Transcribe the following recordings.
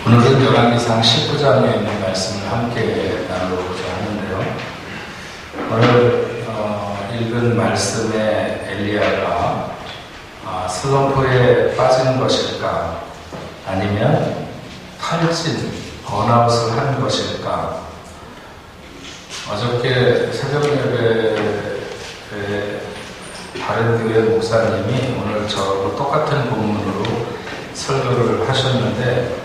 오늘은 열왕기상 19장에 있는 말씀을 함께 나누고자 하는데요. 오늘 읽은 말씀에 엘리야가 슬럼프에 빠진 것일까 아니면 탈진, 번아웃을 한 것일까. 어저께 새벽 예배에 다른 교회 목사님이 오늘 저하고 똑같은 본문으로 설교를 하셨는데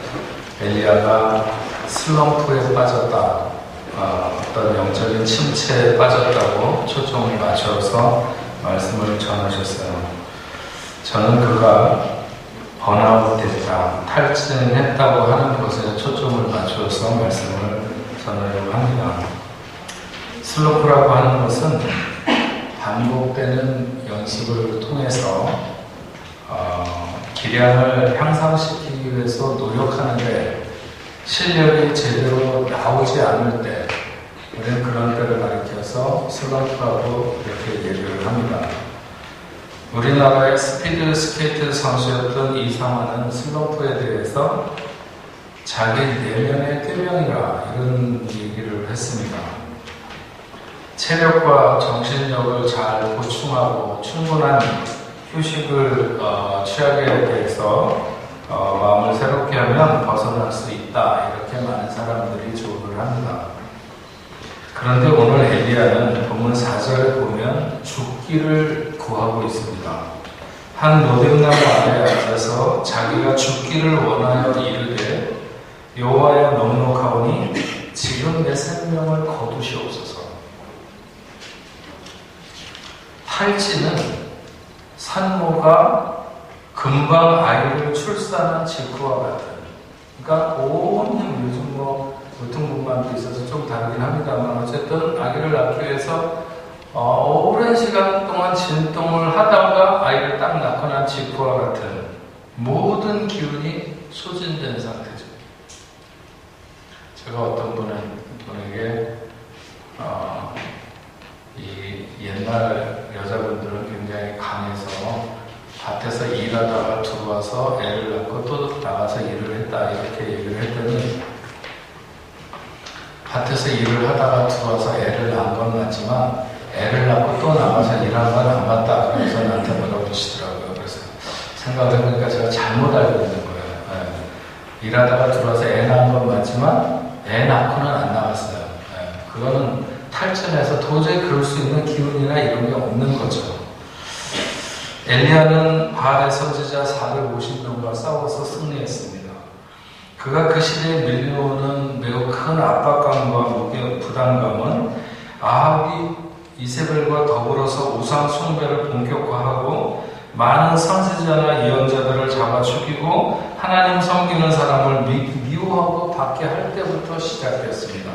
엘리야가 슬럼프에 빠졌다, 어떤 영적인 침체에 빠졌다고 초점을 맞춰서 말씀을 전하셨어요. 저는 그가 번아웃 됐다, 탈진했다고 하는 것에 초점을 맞춰서 말씀을 전하려고 합니다. 슬럼프라고 하는 것은 반복되는 연습을 통해서 기량을 향상시키기 위해서 노력하는데 실력이 제대로 나오지 않을 때, 우리는 그런 때를 가리켜서 슬럼프라고 이렇게 얘기를 합니다. 우리나라의 스피드 스케이트 선수였던 이상화는 슬럼프에 대해서 자기 내면의 꾀명이라 이런 얘기를 했습니다. 체력과 정신력을 잘 보충하고 충분한 휴식을 취하게 돼서 마음을 새롭게 하면 벗어날 수 있다, 이렇게 많은 사람들이 조언을 합니다. 그런데 오늘 엘리야는 본문 4절에 보면 죽기를 구하고 있습니다. 한 로뎀나무 아래 앉아서 자기가 죽기를 원하여 이르되 여호와여 넉넉하오니 지금 내 생명을 거두시옵소서. 탈진은 산모가 금방 아이를 출산한 직후와 같은, 그러니까 온 힘, 요즘 무통분만도 있어서 좀 다르긴 합니다만 어쨌든 아기를 낳기 위해서 오랜 시간 동안 진통을 하다가 아이를 딱 낳고 난 직후와 같은 모든 기운이 소진된 상태죠. 제가 어떤 분에게 이 옛날 여자분들은 굉장히 강해서 밭에서 일하다가 들어와서 애를 낳고 또 나가서 일을 했다, 이렇게 얘기를 했더니, 밭에서 일을 하다가 들어와서 애를 낳은 건 맞지만 애를 낳고 또 나가서 일한 건 안 맞다, 그래서 나한테 뭐라고 그러시더라고요. 그래서 생각을 해보니까 제가 잘못 알고 있는 거예요. 일하다가 들어와서 애 낳은 건 맞지만 애 낳고는 안 나갔어요. 그거는 탈진해서 도저히 그럴 수 있는 기운이나 이런 게 없는 거죠. 엘리야는 바알의 선지자 450명과 싸워서 승리했습니다. 그가 그 시대에 밀려오는 매우 큰 압박감과 부담감은 아합이 이세벨과 더불어서 우상 숭배를 본격화하고 많은 선지자나 예언자들을 잡아 죽이고 하나님 섬기는 사람을 미워하고 받게 할 때부터 시작됐습니다.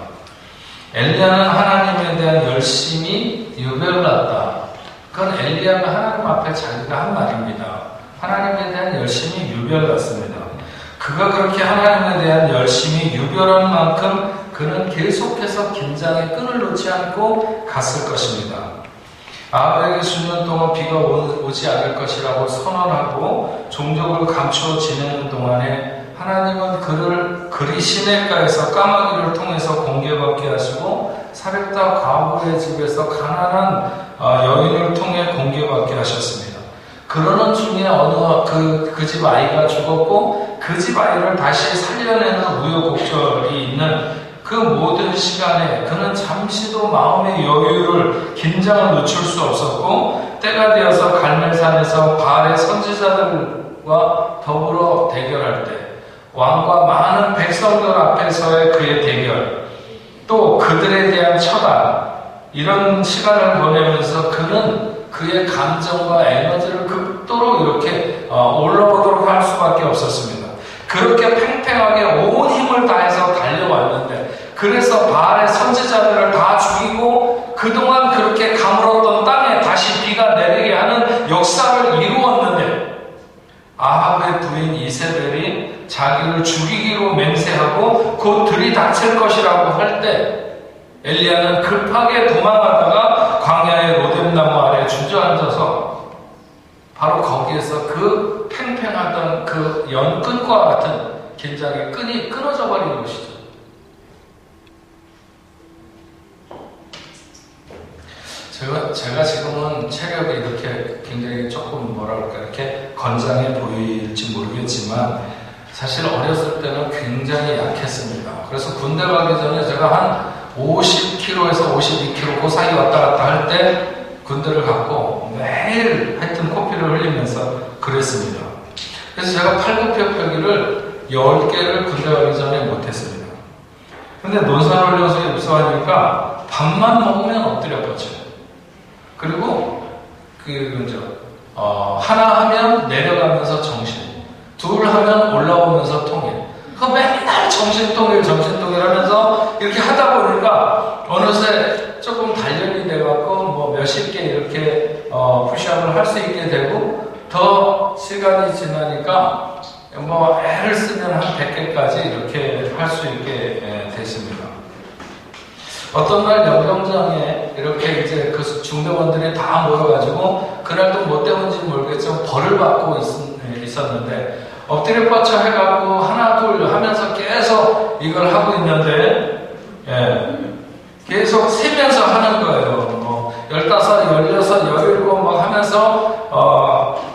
엘리야는 하나님에 대한 열심이 유별났다. 그건 엘리야가 하나님 앞에 자기가 한 말입니다. 하나님에 대한 열심이 유별났습니다. 그가 그렇게 하나님에 대한 열심이 유별한 만큼 그는 계속해서 긴장의 끈을 놓지 않고 갔을 것입니다. 아합에게 수년 동안 비가 오지 않을 것이라고 선언하고 종족을 감추어 지내는 동안에 하나님은 그를 그리 시냇가에서 까마귀를 통해서 공개받게 하시고 사렙다 과부의 집에서 가난한 여인을 통해 공개받게 하셨습니다. 그러는 중에 어느 그 집 아이가 죽었고 그 집 아이를 다시 살려내는 우여곡절이 있는 그 모든 시간에 그는 잠시도 마음의 여유를, 긴장을 늦출 수 없었고, 때가 되어서 갈멜산에서 바알의 선지자들과 더불어 대결할 때 왕과 많은 백성들 앞에서의 그의 대결, 또 그들에 대한 처단, 이런 시간을 보내면서 그는 그의 감정과 에너지를 극도로 이렇게 올라오도록 할 수밖에 없었습니다. 그렇게 팽팽하게 온 힘을 다해서 달려왔는데, 그래서 바알의 선지자들을 다 죽이고 그동안 그렇게 가물었던 땅에 다시 비가 내리게 하는 역사를 이루었는데, 아합의 부인 이세벨이 자기를 죽이기로 맹세하고 곧 들이닥칠 것이라고 할 때 엘리야는 급하게 도망하다가 광야의 로뎀나무 아래 주저앉아서 바로 거기에서 그 팽팽하던 그 연끈과 같은 긴장이 끊어져 버린 것이죠. 제가 지금은 체력이 이렇게 굉장히 조금 이렇게 건장해 보일지 모르겠지만 사실 어렸을 때는 굉장히 약했습니다. 그래서 군대 가기 전에 제가 한 50kg에서 52kg 그 사이 왔다 갔다 할 때 군대를 갔고 매일 하여튼 코피를 흘리면서 그랬습니다. 그래서 제가 팔굽혀펴기를 10개를 군대 가기 전에 못했습니다. 근데 논산훈련소에 입소하니까 밥만 먹으면 엎드려 뻗쳐요. 그리고 하나 하면 내려가면서 정신, 둘 하면 올라오면서 통일. 그 맨날 정신통일 하면서 이렇게 하다 보니까 어느새 조금 단련이 돼갖고 뭐 몇십 개 이렇게 푸시업을 할 수 있게 되고, 더 시간이 지나니까 뭐 애를 쓰면 한 100개까지 이렇게 할 수 있게 됐습니다. 어떤 날 연병장에 이렇게 이제 그 중대원들이 다 모여가지고, 그날도 뭐 때문인지 모르겠지만 벌을 받고 있었는데, 엎드려 뻗쳐 해갖고 하나 둘 하면서 계속 이걸 하고 있는데, 계속 세면서 하는 거예요. 뭐 15, 16, 17 막 하면서 98,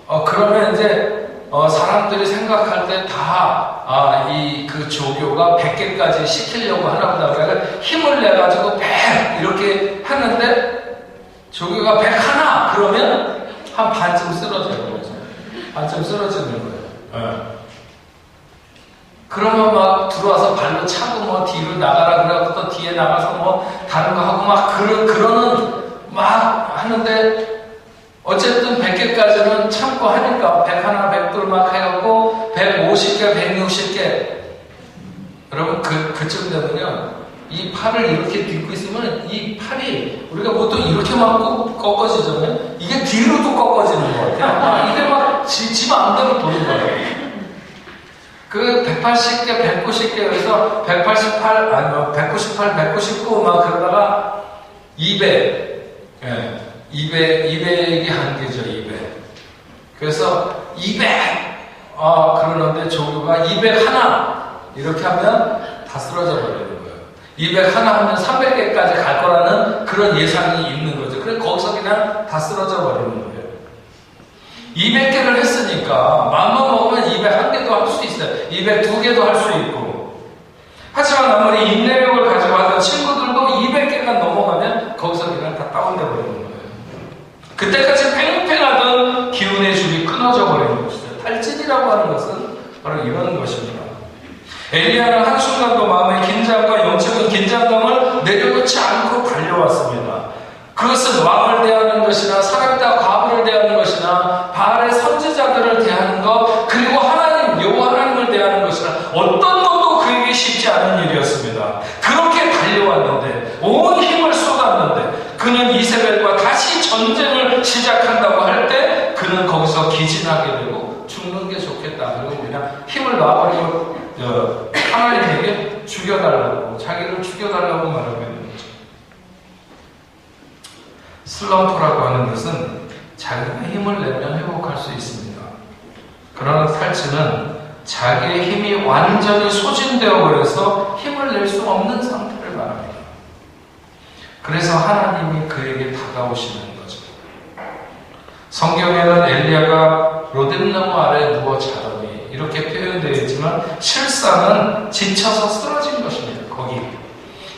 99 그러면 이제 사람들이 생각할 때 다 그 조교가 100개까지 시키려고 하나 보다. 그래서 힘을 내가지고 100 이렇게 하는데, 조교가 101 그러면 한 반쯤 쓰러져요. 반쯤 쓰러지는 거예요. 그러면 막 들어와서 발로 차고 뭐 뒤로 나가라 그래갖고 또 뒤에 나가서 뭐 다른 거 하고 막 그러는 막 하는데, 어쨌든 100개까지는 참고 하니까 101, 102 막 해갖고 150개, 160개. 여러분 그쯤 되면요, 이 팔을 이렇게 딛고 있으면 이 팔이 우리가 보통 이렇게만 꺾어지잖아요. 이게 뒤로도 꺾어지는 것 같아요. 이게 막 지 마음대로 도는 거예요. 그 180개, 190개에서 188, 198, 199 막 그러다가 200, 200이 한계죠, 200. 그래서 200, 그러는데 조교가 201 이렇게 하면 다 쓰러져 버리는 거예요. 201 하면 300개까지 갈 거라는 그런 예상이 있는 거죠. 그래서 거기서 그냥 다 쓰러져 버리는 거예요. 200개를 했으니까 마음만 먹으면 201개도 할 수 있어요. 202개도 할 수 있고. 하지만 아무리 인내력을 가지고 하던 친구들도 200개가 넘어가면 거기서 그냥 다 다운돼 버리는 거예요. 그때까지 팽팽하던 기운의 줄이 끊어져 버리는 것이죠. 탈진이라고 하는 것은 바로 이런 것입니다. 엘리야는 한순간도 마음의 긴장과 영적인 긴장감을 내려놓지 않고 달려왔습니다. 그것은 왕을 대하는 것이나 사람과 과부를 대하는 것이나 바알의 선지자들을 대하는 것, 그리고 하나님, 여호와 하나님을 대하는 것이나 어떤 것도 그에게 쉽지 않은 일이었습니다. 그렇게 달려왔는데, 온 힘을 쏟았는데, 그는 이세벨과 다시 전쟁을 시작한다고 할 때 그는 거기서 기진하게 되고 죽는 게 좋겠다. 그리고 그냥 힘을 놔버리고 하나님에게 죽여달라고, 자기를 죽여달라고 말하고 있는 거죠. 슬럼프라고 하는 것은 자기가 힘을 내면 회복할 수 있습니다. 그러나 탈진은 자기의 힘이 완전히 소진되어 버려서 힘을 낼 수 없는 상태를 말합니다. 그래서 하나님이 그에게 다가오시는 거죠. 성경에는 엘리야가 로뎀나무 아래 누워 자더니 이렇게 표현되어 있지만 실상은 지쳐서 쓰러진 것입니다. 거기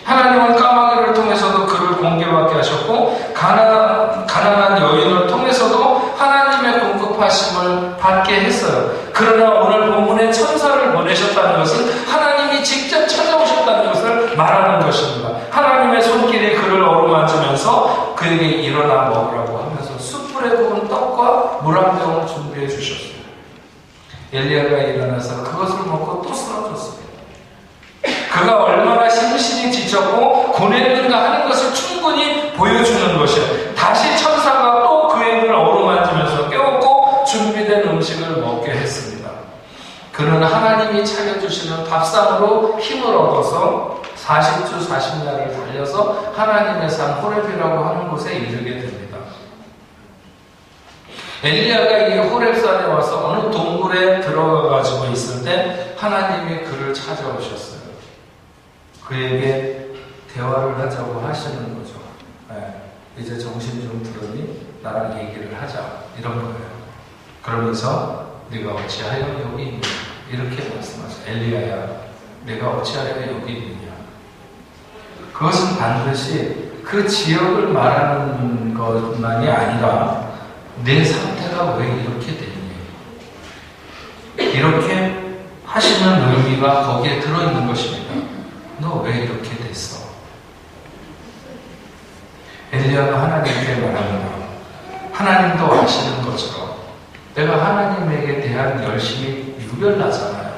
하나님은 까마귀를 통해서도 그를 공개받게 하셨고, 가난한 여인을 통해서도 하나님의 공급하심을 받게 했어요. 그러나 오늘 본문에 천사를 보내셨다는 것은 하나님이 직접 찾아오셨다는 것을 말하는 것입니다. 하나님의 손길이 그를 어루만지면서 그에게 일어나 먹으라고 하면서 숯불에 구운 떡과 물 한 병을 준비해 주셨어요. 엘리야가 일어나서 그것을 먹고 또 쓰러졌습니다. 그가 얼마나 심신이 지쳤고 고뇌했는가 하는 것을 충분히 보여주는 것이에요. 다시 천사가 또 그의 눈을 어루만지면서 깨웠고 준비된 음식을 먹게 했습니다. 그는 하나님이 차려주시는 밥상으로 힘을 얻어서 40주 40야를 달려서 하나님의 산 호렙이라고 하는 곳에 이르게 됩니다. 엘리야가 이 호렙산에 와서 어느 동굴에 들어가가지고 있을 때 하나님이 그를 찾아오셨어요. 그에게 대화를 하자고 하시는 거죠. 이제 정신 좀 들으니 나랑 얘기를 하자, 이런 거예요. 그러면서 네가 어찌하여 여기 있느냐, 이렇게 말씀하세요. 엘리야야, 내가 어찌하여 여기 있느냐. 그것은 반드시 그 지역을 말하는 것만이 아니라 내 상태가 왜 이렇게 됐니, 이렇게 하시는 의미가 거기에 들어있는 것입니다. 너 왜 이렇게 됐어? 엘리야가 하나님께 말합니다. 하나님도 아시는 것처럼 내가 하나님에게 대한 열심이 유별나잖아요.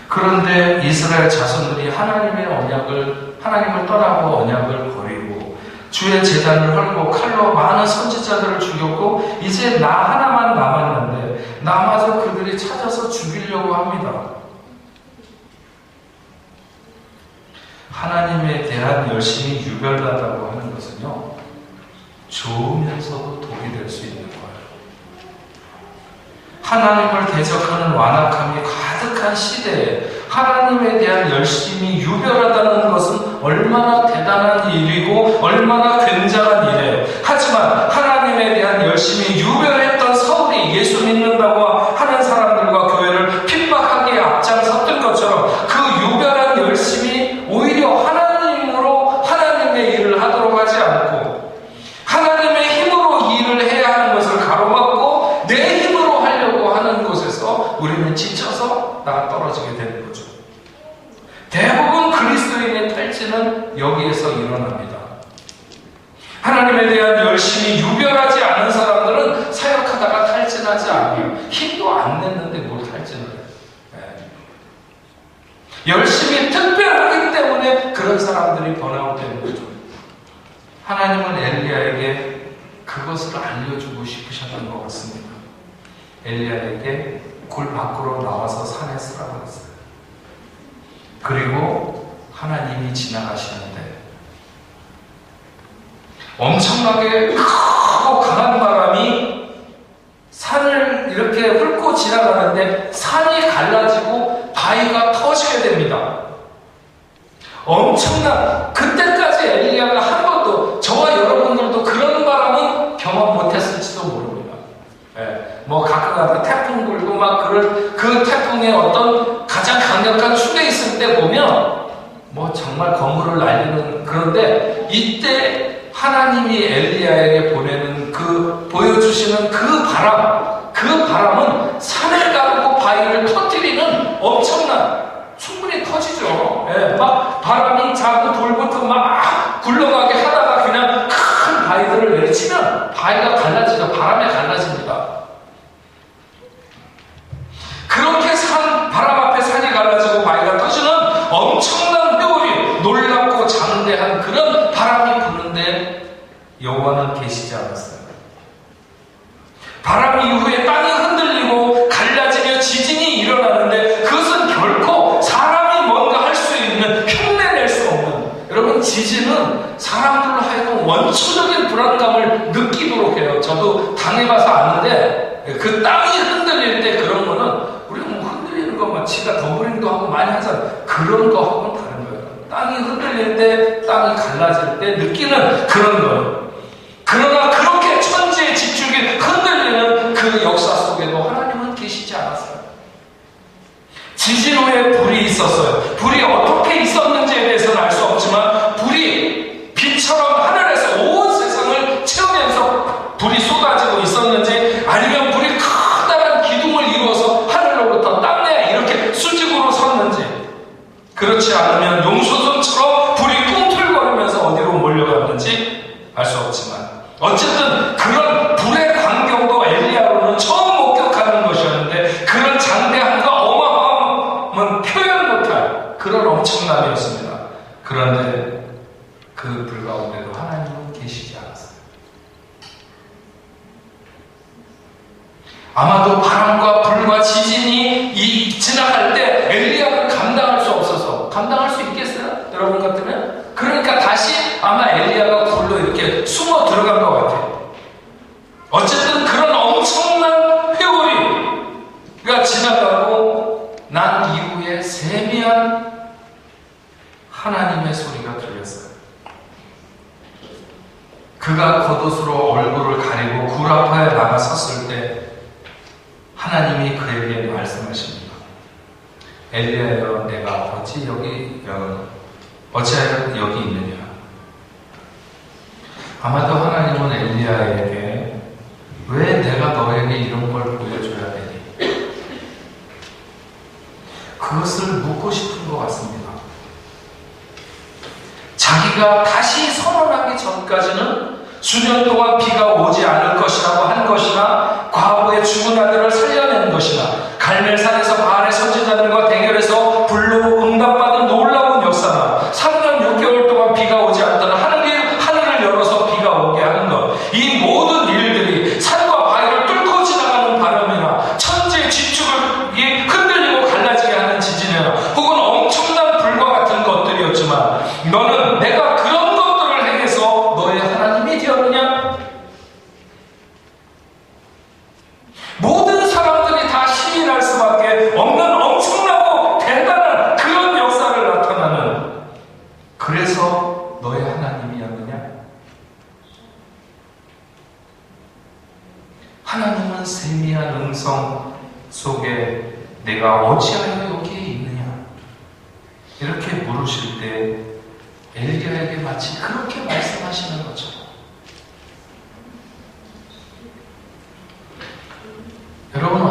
그런데 이스라엘 자손들이 하나님을 떠나고 언약을 버리고 주의 제단을 헐고 칼로 많은 선지자들을 죽였고 이제 나 하나만 남았는데 나마저 그들이 찾아서 죽이려고 합니다. 하나님에 대한 열심이 유별나다고 하는 것은요, 좋으면서도 독이 될 수 있는 거예요. 하나님을 대적하는 완악함이 가득한 시대에 하나님에 대한 열심이 유별하다는 것은 얼마나 대단한 일이고 얼마나 굉장한 일이에요. 하지만 하나님에 대한 열심이 유별했던 사울이 예수 믿는다고 하는 사람들과 교회를 핍박하기에 앞장섰던 것처럼 그 유별한 열심이 오히려 하나님으로 하나님의 일을 하도록 하지 않고 하나님의 힘으로 일을 해야 하는 것을 가로막고 내 힘으로 하려고 하는 곳에서 우리는 지쳐서 나가 떨어지게 되는 거죠. 대부분 그리스도인의 탈진은 여기에서 일어납니다. 하나님에 대한 열심이 유별하지 않은 사람들은 사역하다가 탈진하지 않아요. 힘도 안 냈는데 뭘 탈진을 해요. 열심히 특별하기 때문에 그런 사람들이 번아웃되는 거죠. 하나님은 엘리야에게 그것을 알려주고 싶으셨던 것 같습니다. 엘리야에게 굴 밖으로 나와서 산에 쓰라고 했어요. 그리고 하나님이 지나가시는데 엄청나게 크고 강한 바람이 산을 이렇게 훑고 지나가는데 산이 갈라지고 바위가 터지게 됩니다. 엄청난, 그때까지 엘리야가 한 번도, 저와 여러분들도 그런 바람은 경험 못했을지도 모릅니다. 뭐 가끔가다 태풍 불고 막 그 태풍의 어떤 가장 강력한 축에 있을 때 보면 뭐 정말 건물을 날리는, 그런데 이때 하나님이 엘리야에게 보여주시는 그 바람은 산을 가르고 바위를 터뜨리는 엄청난, 충분히 터지죠. 막 바람이 자꾸 돌부터 막 굴러가게 하다가 그냥 큰 바위들을 내리치면 바위가 갈라지죠. 바람에 갈라집니다. 그렇게 바람 앞에 산이 갈라지고 바위가 터지는 엄청난 회오리, 놀랍고 장대한 그런 바람이 부는데 여호와는 계시지 않았어요. 바람 이후에 땅이 흔들리고 갈라지며 지진이 일어나는데 그것은 결코 사람이 뭔가 할 수 있는, 흉내낼 수 없는, 여러분 지진은 사람들로 하여금 원초적인 불안감을 느끼도록 해요. 저도 당해봐서 아는데 그 땅이 흔들릴 때 그런 거는 우리가 뭐 흔들리는 것만 지가 더블링도 하고 많이 하잖아요. 그런 거하고는 다른 거예요. 땅이 흔들릴 때, 땅이 갈라질 때 느끼는 그런 거예요. 그러나 그렇게 천지의 지축이 흔들리는 그 역사 속에도 하나님은 계시지 않았어요. 지진 후에 불이 있었어요. 불이 어떻게 있었는지에 대해서는 알 수 없지만 불이 빛처럼 하늘에서 온 세상을 채우면서 불이 쏟아지고 있었는지, 아니면 불이 커다란 기둥을 이루어서 하늘로부터 땅에 이렇게 수직으로 섰는지, 그렇지 않으면 용수선처럼 불이 꿈틀거리면서 어디로 몰려갔는지 알 수 없지만, 어쨌든 그런 불의 광경도 엘리야로는 처음 목격하는 것이었는데 그런 장대함과 어마어마함은 표현 못할 그런 엄청남이었습니다. 그런데 그 불 가운데도 하나님은 계시지 않았어요. 아마도 바람과 불과 지진이 지나갈 때 엘리야가 감당할 수 없어서, 감당할 수 있겠어요? 여러분 같으면? 그러니까 다시 아마 엘리야가 굴로 이렇게 숨어 들어간 것 같아요. 어쨌든 그런 엄청 그가 겉옷으로 얼굴을 가리고 굴 앞에 나가 섰을 때 하나님이 그에게 말씀하십니다. 엘리야여, 내가 어찌하여 여기 있느냐? 아마도 하나님은 엘리야에게 왜 내가 너에게 이런 걸 보여줘야 되니? 그것을 묻고 싶은 것 같습니다. 자기가 다시 선언하기 전까지는 수년 동안 비가 오지 않을 것이라고 한 것이나 과거에 죽은 아들을 살려낸 것이나 갈멜산에서 바알의 선지자들과 대결해서 불로 응답받은 놀라운 역사나 3년 6개월 동안 비가 오지 않던 하늘을 열어서 비가 오게 하는 것, 이 모든 일들이 산과 바위를 뚫고 지나가는 바람이나 천지의 지축을 흔들리고 갈라지게 하는 지진이나 혹은 엄청난 불과 같은 것들이었지만 너는 내가 그런 것들을 행해서 너의 하나님이 되었느냐? 모든 사람들이 다 신이 날 수밖에 없는 엄청나고 대단한 그런 역사를 나타나는, 그래서 너의 하나님이었느냐? 하나님은 세미한 음성 속에 내가 어찌하여 여기에 있느냐? 이렇게 물으실 때 엘리야에게 마치 그렇게 말씀하시는 거죠. 여러분,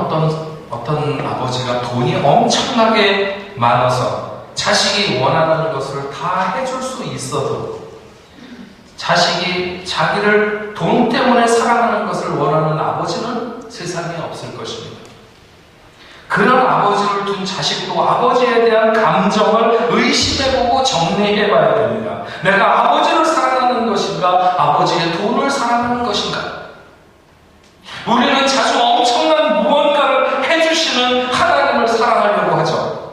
어떤 아버지가 돈이 엄청나게 많아서 자식이 원하는 것을 다 해줄 수 있어도 자식이 자기를 돈 때문에 사랑하는 것을 원하는 아버지는 세상에 없을 것입니다. 그런 아버지를 둔 자식도 아버지에 대한 감정을 의심해보고 정리해봐야 됩니다. 내가 아버지를 사랑하는 것인가, 아버지의 돈을 사랑하는 것인가? 우리는 자주 엄청난 무언가를 해주시는 하나님을 사랑하려고 하죠.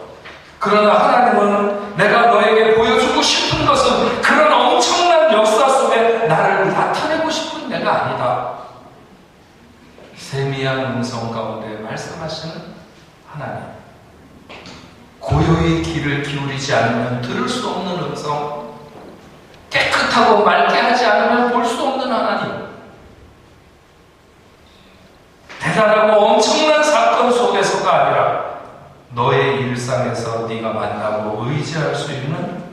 그러나 하나님은 내가 너에게 보여주고 싶은 것은 그런 엄청난 역사 속에 나를 나타내고 싶은 내가 아니다. 세미한 음성 가운데 말씀하시는 하나님, 고요히 귀를 기울이지 않으면 들을 수 없는 음성, 깨끗하고 맑게 하지 않으면 볼 수 없는 하나님, 대단하고 엄청난 사건 속에서가 아니라 너의 일상에서 네가 만나고 의지할 수 있는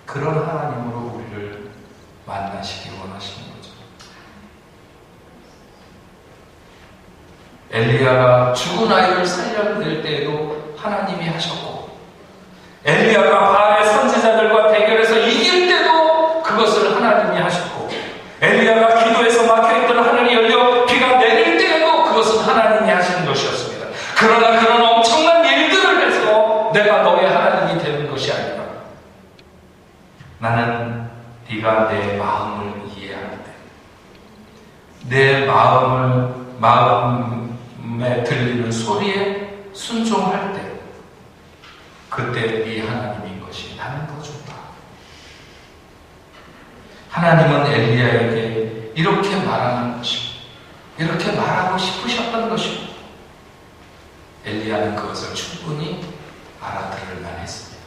그런 하나님으로 우리를 만나시기 원하시는 거죠. 엘리야가 죽은 아이를 살려낼 때에도 하나님이 하셨고, 엘리야가 바알의 선지자들과 대결해서 이길 때도 그것을 하나님이 하셨고, 엘리야가 기도에서 막혀있던 하늘이 열려 비가 내릴 때에도 그것은 하나님이 하시는 것이었습니다. 그러나 그런 엄청난 일들을 해서 내가 너의 하나님이 되는 것이 아니라, 나는 네가 내 마음을 이해할 때, 내 마음에 들리는 소리에 순종할 때, 그때 네 하나님인 것이 나는 더 좋다. 하나님은 엘리야에게 이렇게 말하는 것이고, 이렇게 말하고 싶으셨던 것이고, 엘리야는 그것을 충분히 알아들을 만했습니다.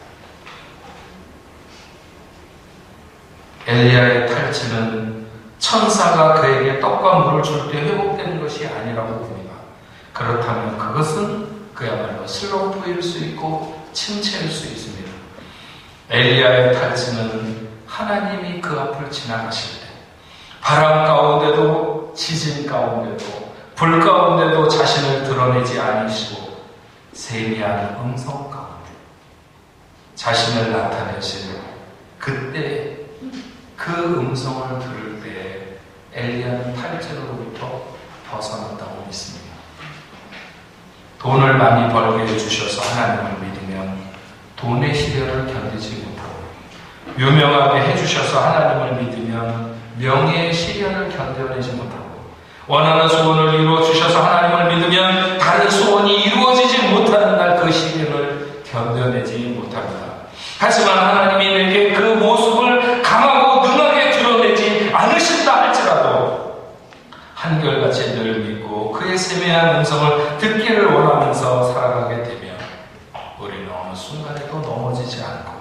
엘리야의 탈취는 천사가 그에게 떡과 물을 줄 때 회복되는 것이 아니라고 봅니다. 그렇다면 그것은 그야말로 슬럼프일 수 있고 침체일 수 있습니다. 엘리야의 탈취는 하나님이 그 앞을 지나가실 때, 바람 가운데도 지진 가운데도 불 가운데도 자신을 드러내지 않으시고 세미한 음성 가운데 자신을 나타내시는 그때, 그 음성을 들을 때 엘리야는 탈취로부터 벗어났다고 믿습니다. 돈을 많이 벌게 해주셔서 하나님을 믿으면 돈의 시련을 견디지 못하고, 유명하게 해주셔서 하나님을 믿으면 명예의 시련을 견뎌내지 못하고, 원하는 소원을 이루어주셔서 하나님을 믿으면 다른 소원이 이루어지지 못하는 날 그 시련을 견뎌내지 못합니다. 하지만 하나님이 내게 그 모습을 강하고 능하게 드러내지 않으신다 할지라도 한결같이 늘 믿고 그의 세미한 음성을 듣기를 원하면서 살아가게 되면 우리는 어느 순간에도 넘어지지 않고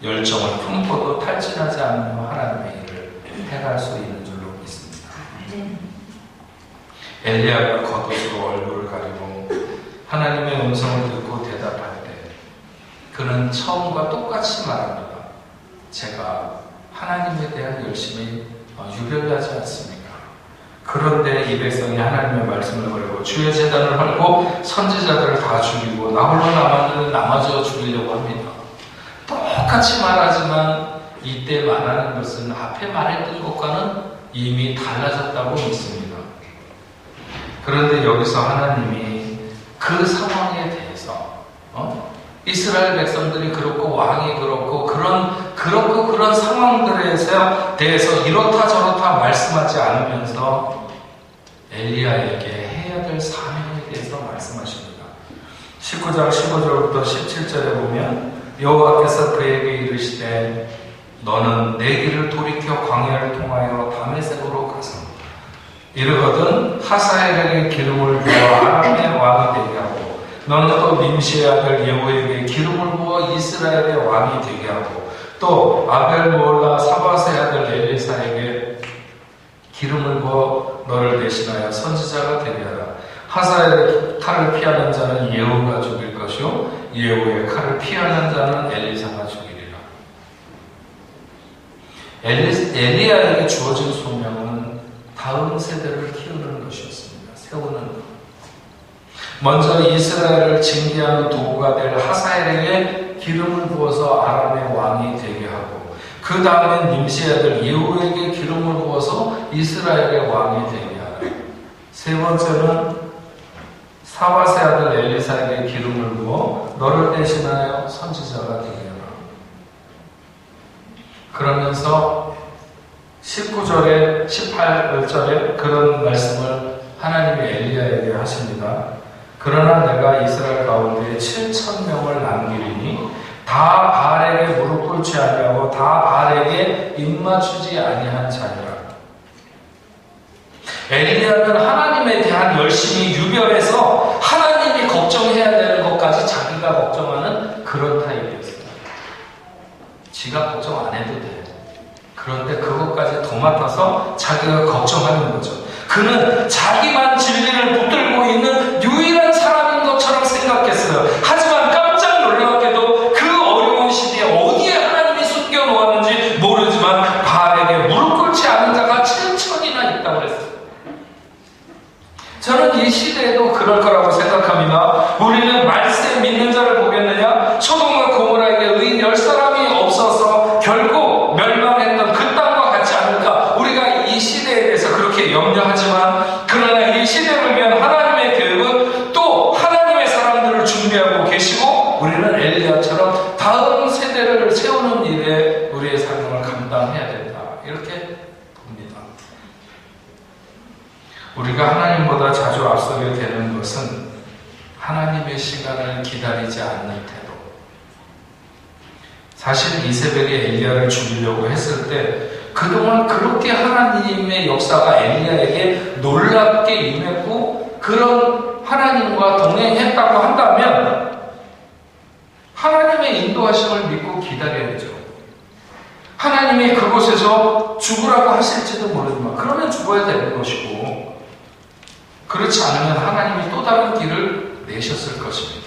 열정을 품고도 탈진하지 않으며 하나님의 일을 해갈 수 있는 줄로 엘리야가 겉옷으로 얼굴을 가리고 하나님의 음성을 듣고 대답할 때 그는 처음과 똑같이 말합니다. 제가 하나님에 대한 열심이 유별나지 않습니까? 그런데 이 백성이 하나님의 말씀을 버리고 주의 제단을 헐고 선지자들을 다 죽이고 나 홀로 남았는데 남아져 죽이려고 합니다. 똑같이 말하지만 이때 말하는 것은 앞에 말했던 것과는 이미 달라졌다고 믿습니다. 그런데 여기서 하나님이 그 상황에 대해서 이스라엘 백성들이 그렇고 왕이 그렇고 그런 상황들에 대해서 이렇다 저렇다 말씀하지 않으면서 엘리야에게 해야 될 사명에 대해서 말씀하십니다. 19장 15절부터 17절에 보면 여호와께서 그에게 이르시되 너는 내 길을 돌이켜 광야를 통하여 다메섹으로 가서 이르거든 하사엘에게 기름을 부어 아람의 왕이 되게 하고 너는 또 nim시의 아들 예후에게 기름을 부어 이스라엘의 왕이 되게 하고 또 아벨므올라 사밧의 아들 엘리사에게 기름을 부어 너를 대신하여 선지자가 되게 하라. 하사엘의 칼을 피하는 자는 예후가 죽일 것이요 예후의 칼을 피하는 자는 엘리사가 죽이리라. 엘리야에게 주어진 소명은 다음 세대를 키우는 것이었습니다. 세우는 것. 먼저 이스라엘을 징계하는 도구가 될 하사엘에게 기름을 부어서 아람의 왕이 되게 하고 그 다음에 nim시의 아들 예후에게 기름을 부어서 이스라엘의 왕이 되게 하라. 세 번째는 사밧의 아들 엘리사에게 기름을 부어 너를 대신하여 선지자가 되게 하라. 그러면서 19절에 18절에 그런 말씀을 하나님이 엘리야에게 하십니다. 그러나 내가 이스라엘 가운데 7,000명을 남기리니 다 바알에게 무릎 꿇지 아니하고 다 바알에게 입맞추지 아니한 자니라. 엘리야는 하나님에 대한 열심이 유별해서 하나님이 걱정해야 되는 것까지 자기가 걱정하는 그런 타입이었어요. 지가 걱정 안 해도 돼. 그런데 그것까지 더 맡아서 자기가 걱정하는 거죠. 그는 자기만 진리를 붙들고 있는 유일한 사람인 것처럼 생각했어요. 하지만 깜짝 놀랍게도 그 어려운 시대에 어디에 하나님이 숨겨놓았는지 모르지만 바알에게 무릎 꿇지 않은 자가 7,000이나 있다고 했어요. 저는 이 시대에도 그럴 거라고 생각합니다. 우리는 말세 믿는 자를 보겠느냐? 소돔과 고모라에게 의인 10사람이 없어서 결국 멸망했던 그 땅과 같지 않을까? 우리가 이 시대에 대해서 그렇게 염려하지만 그러나 이 시대를 위한 하나님의 계획은 또 하나님의 사람들을 준비하고 계시고 우리는 엘리야처럼 다음 세대를 세우는 일에 우리의 사명을 감당해야 된다. 이렇게 봅니다. 우리가 하나님보다 자주 앞서게 되는 것은 하나님의 시간을 기다리지 않는 태도. 사실 이세벨이 엘리야를 죽이려고 했을 때 그동안 그렇게 하나님의 역사가 엘리야에게 놀랍게 임했고 그런 하나님과 동행했다고 한다면 하나님의 인도하심을 믿고 기다려야죠. 하나님이 그곳에서 죽으라고 하실지도 모르지만 그러면 죽어야 되는 것이고 그렇지 않으면 하나님이 또 다른 길을 내셨을 것입니다.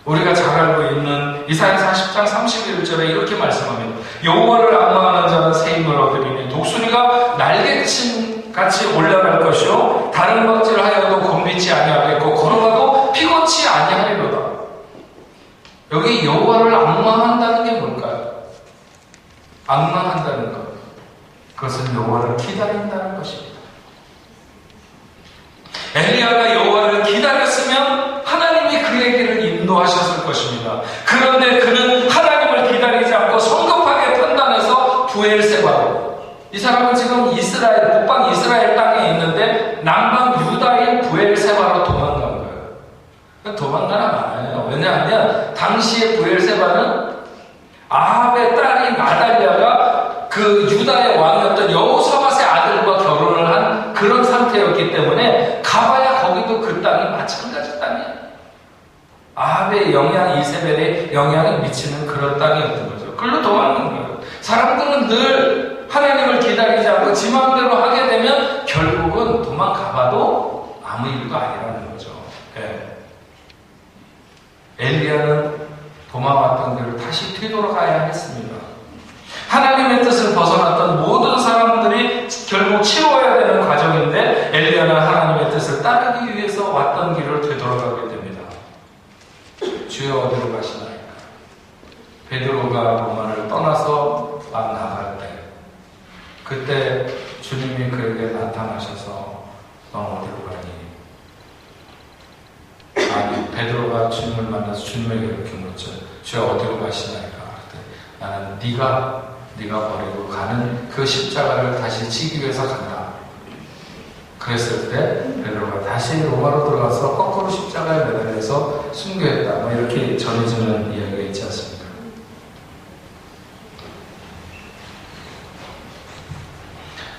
우리가 잘 알고 있는 이사야 40장 31절에 이렇게 말씀합니다. 여호와를 악망하는 자는 새 힘을 얻으리니 독수리가 날개같이 올라갈 것이요 다른 박질을 하여도 곤비치 아니하겠고 걸어가도 피곤치 아니하리로다. 여기 여호와를 악망한다는 게 뭘까요? 악망한다는 것. 그것은 여호와를 기다린다는 것입니다. 엘리야가 여호와를 기다렸으면 하나님이 그에게를 인도하셨을 것입니다. 그런데 그는 하나님을 기다리지 않고 성급하게 판단해서 부엘세바로, 이 사람은 지금 이스라엘, 북방 이스라엘 땅에 있는데 남방 유다인 부엘세바로 도망간 거예요. 도망가나 많아요. 왜냐하면 당시에 부엘세바는 아합의 딸인 아달랴가 그 유다의 왕이었던 여호사밧의 아들과 결혼을 한 그런 상태였기 때문에 가봐야 거기도 그 땅이 마찬가지 땅이에요. 아합의 영향, 이세벨의 영향을 미치는 그런 땅이었던 거죠. 그걸로 도망간 거예요. 사람들은 늘 하나님을 기다리지 않고 지 마음대로 하게 되면 결국은 도망가봐도 아무 일도 아니라는 거죠. 네. 엘리야는 도망왔던 길을 다시 되돌아가야 했습니다. 하나님의 뜻을 벗어났던 모든 사람들이 결국 치러야 되는 과정인데 엘리야는 하나님의 뜻을 따르기 위해서 왔던 길을 되돌아가게 됩니다. 주여 어디로 가시나이까? 베드로가 로마를 떠나서 막 나갈 때 그때 주님이 그에게 나타나셔서 너 어디로 가니? 아니 베드로가 주님을 만나서 주님에게 이렇게 묻죠. 주여 어디로 가시나이까? 나는 네가 버리고 가는 그 십자가를 다시 지기 위해서 간다. 그랬을 때 베드로가 다시 로마로 들어가서 거꾸로 십자가에 매달려서 순교했다. 뭐 이렇게 전해지는 이야기가 있지 않습니까?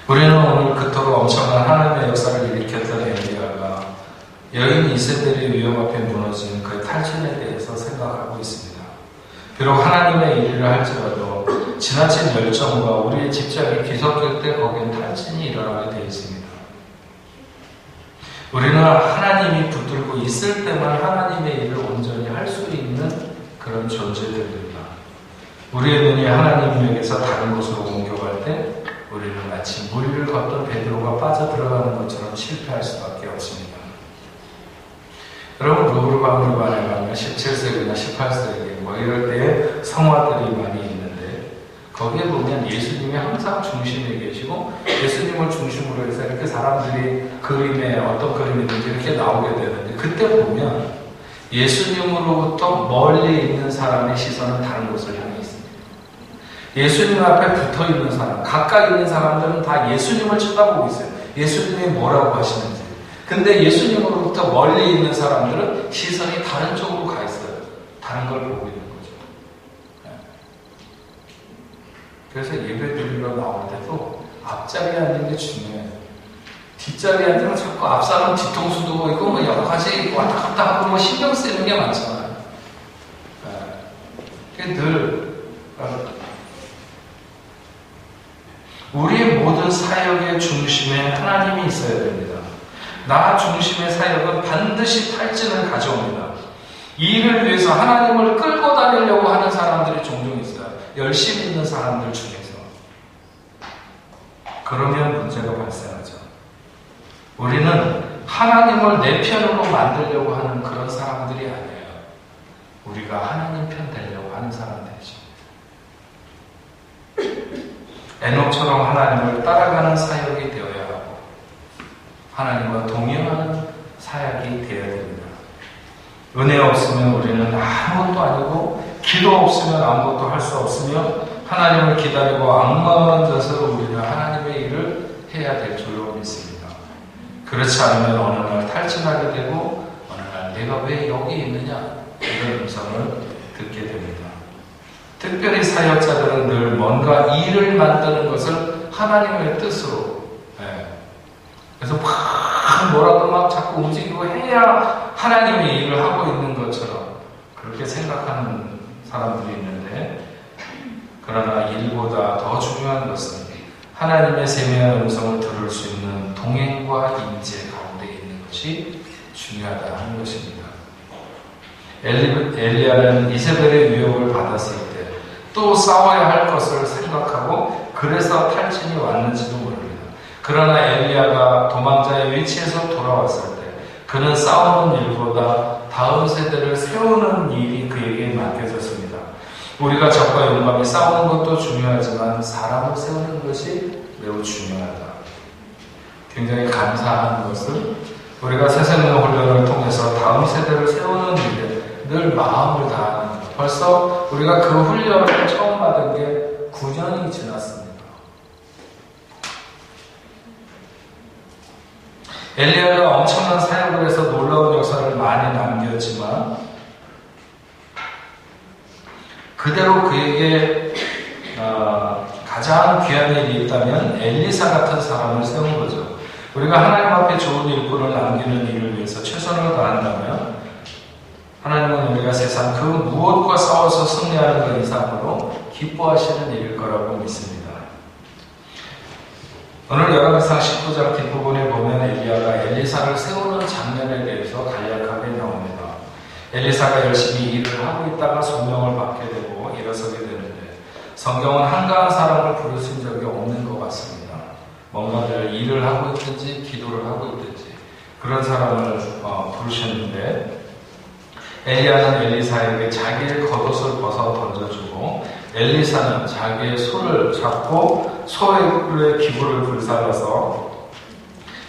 우리는 오늘 그토록 엄청난 하나님의 역사를 일으켰던 엘리야가 여인 이세벨의 위험 앞에 무너진 그의 탈진에 대해서 생각하고 있습니다. 비록 하나님의 일을 할지라도 지나친 열정과 우리의 집착이 뒤섞일 때 거기엔 탈진이 일어나게 되어 있습니다. 우리는 하나님이 붙들고 있을 때만 하나님의 일을 온전히 할 수 있는 그런 존재들입니다. 우리의 눈이 하나님에게서 다른 곳으로 옮겨갈 때 우리는 마치 물 위를 걷던 베드로가 빠져들어가는 것처럼 실패할 수밖에 없습니다. 여러분 루브르방울반에 가면 17세기나 18세기 뭐 이럴 때에 성화들이 많이 있는데 거기에 보면 예수님이 항상 중심에 계시고 예수님을 중심으로 해서 이렇게 사람들이 그림에 어떤 그림이든지 이렇게 나오게 되는데 그때 보면 예수님으로부터 멀리 있는 사람의 시선은 다른 곳을 향해 있습니다. 예수님 앞에 붙어 있는 사람, 가까이 있는 사람들은 다 예수님을 쳐다보고 있어요. 예수님이 뭐라고 하시는지. 근데 예수님으로부터 멀리 있는 사람들은 시선이 다른 쪽으로 가 있어요. 다른 걸 보고 있는 거죠. 그래서 예배 드리러 나올 때도 앞자리에 앉는 게 중요해요. 뒷자리에 앉으면 자꾸 앞사람 뒤통수도 보이고 뭐 여러 가지 왔다 갔다 하고 뭐 신경 쓰이는 게 많잖아요. 늘 우리의 모든 사역의 중심에 하나님이 있어야 됩니다. 나 중심의 사역은 반드시 탈진을 가져옵니다. 이 일을 위해서 하나님을 끌고 다니려고 하는 사람들이 종종 있어요. 열심히 있는 사람들 중에서. 그러면 문제가 발생하죠. 우리는 하나님을 내 편으로 만들려고 하는 그런 사람들이 아니에요. 우리가 하나님 편 되려고 하는 사람들이죠. 에녹처럼 하나님을 따라가는 사역이 되어야 하고 하나님과 동행하는 사역이 되어야 됩니다. 은혜 없으면 우리는 아무것도 아니고 기도 없으면 아무것도 할 수 없으며 하나님을 기다리고 악마하는 자세로 우리는 하나님의 일을 해야 될 줄로 믿습니다. 그렇지 않으면 어느 날 탈진하게 되고 어느 날 내가 왜 여기 있느냐 이런 음성을 듣게 됩니다. 특별히 사역자들은 늘 뭔가 일을 만드는 것을 하나님의 뜻으로 그래서 막 뭐라도 막 자꾸 움직이고 해야 하나님의 일을 하고 있는 것처럼 그렇게 생각하는 사람들이 있는데 그러나 일보다 더 중요한 것은 하나님의 세미한 음성을 들을 수 있는 동행과 인재 가운데 있는 것이 중요하다 하는 것입니다. 엘리야는 이세벨의 위협을 받았을 때 또 싸워야 할 것을 생각하고 그래서 탈진이 왔는지도 모릅니다. 그러나 엘리야가 도망자의 위치에서 돌아왔을 때 그는 싸우는 일보다 다음 세대를 세우는 일이 그에게 맡겨졌습니다. 우리가 적과 용감히 싸우는 것도 중요하지만 사람을 세우는 것이 매우 중요하다. 굉장히 감사한 것은 우리가 새생명 훈련을 통해서 다음 세대를 세우는 일에 늘 마음을 다하는 것. 벌써 우리가 그 훈련을 처음 받은 게 9년이 지났습니다. 엘리야가 엄청난 사역을 해서 놀라운 역사를 많이 남겼지만 그대로 그에게 가장 귀한 일이 있다면 엘리사 같은 사람을 세운 거죠. 우리가 하나님 앞에 좋은 일꾼을 남기는 일을 위해서 최선을 다한다면 하나님은 우리가 세상 그 무엇과 싸워서 승리하는 것 이상으로 기뻐하시는 일일 거라고 믿습니다. 오늘 열왕기상 19장 뒷부분에 보면 엘리야가 엘리사를 세우는 장면에 대해서 간략하게 나옵니다. 엘리사가 열심히 일을 하고 있다가 소명을 받게 되고 일어서게 되는데 성경은 한가한 사람을 부르신 적이 없는 것 같습니다. 뭔가 늘 일을 하고 있든지 기도를 하고 있든지 그런 사람을 부르셨는데 엘리야는 엘리사에게 자기의 겉옷을 벗어 던져주고 엘리사는 자기의 소를 잡고 소의 기부를 불살라서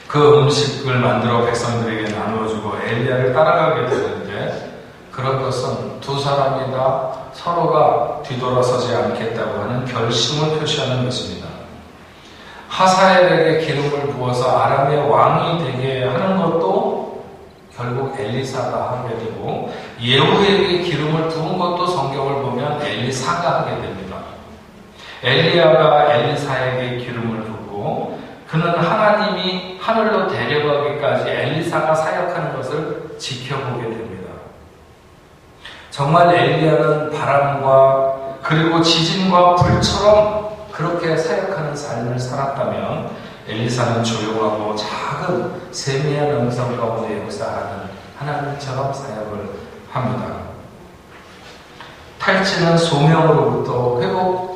그 음식을 만들어 백성들에게 나누어주고 엘리야를 따라가게 되는데 그런 것은 두 사람이 다 서로가 뒤돌아서지 않겠다고 하는 결심을 표시하는 것입니다. 하사엘에게 기름을 부어서 아람의 왕이 되게 하는 것도 결국 엘리사가 하게 되고 예후에게 기름을 부은 것도 성경을 보면 엘리사가 하게 됩니다. 엘리야가 엘리사에게 기름을 붓고 그는 하나님이 하늘로 데려가기까지 엘리사가 사역하는 것을 지켜보게 됩니다. 정말 엘리야는 바람과 그리고 지진과 불처럼 그렇게 사역하는 삶을 살았다면 엘리사는 조용하고 작은 세미한 음성 가운데 역사하는 하나님처럼 사역을 합니다. 탈진은 소명으로부터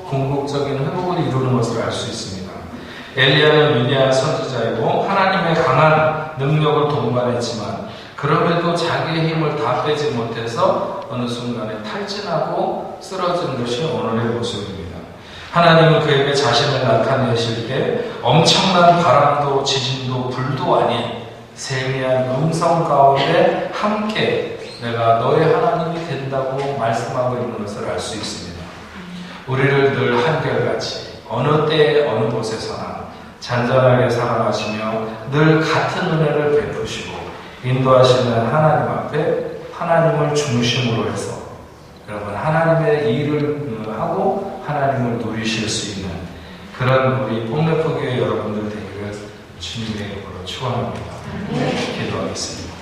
궁극적인 회복을 이루는 것을 알 수 있습니다. 엘리야는 위대한 선지자이고 하나님의 강한 능력을 동반했지만 그럼에도 자기의 힘을 다 빼지 못해서 어느 순간에 탈진하고 쓰러진 것이 오늘의 모습입니다. 하나님은 그에게 자신을 나타내실 때 엄청난 바람도 지진도 불도 아닌 세미한 음성 가운데 함께 내가 너의 하나님이 된다고 말씀하고 있는 것을 알 수 있습니다. 우리를 늘 한결같이 어느 때에 어느 곳에서나 잔잔하게 살아가시며 늘 같은 은혜를 베푸시고 인도하시는 하나님 앞에 하나님을 중심으로 해서 여러분 하나님의 일을 하고 하나님을 누리실 수 있는 그런 우리 뽕래포교회 여러분들 되기를 주님의 이름으로 축원합니다. 기도하겠습니다.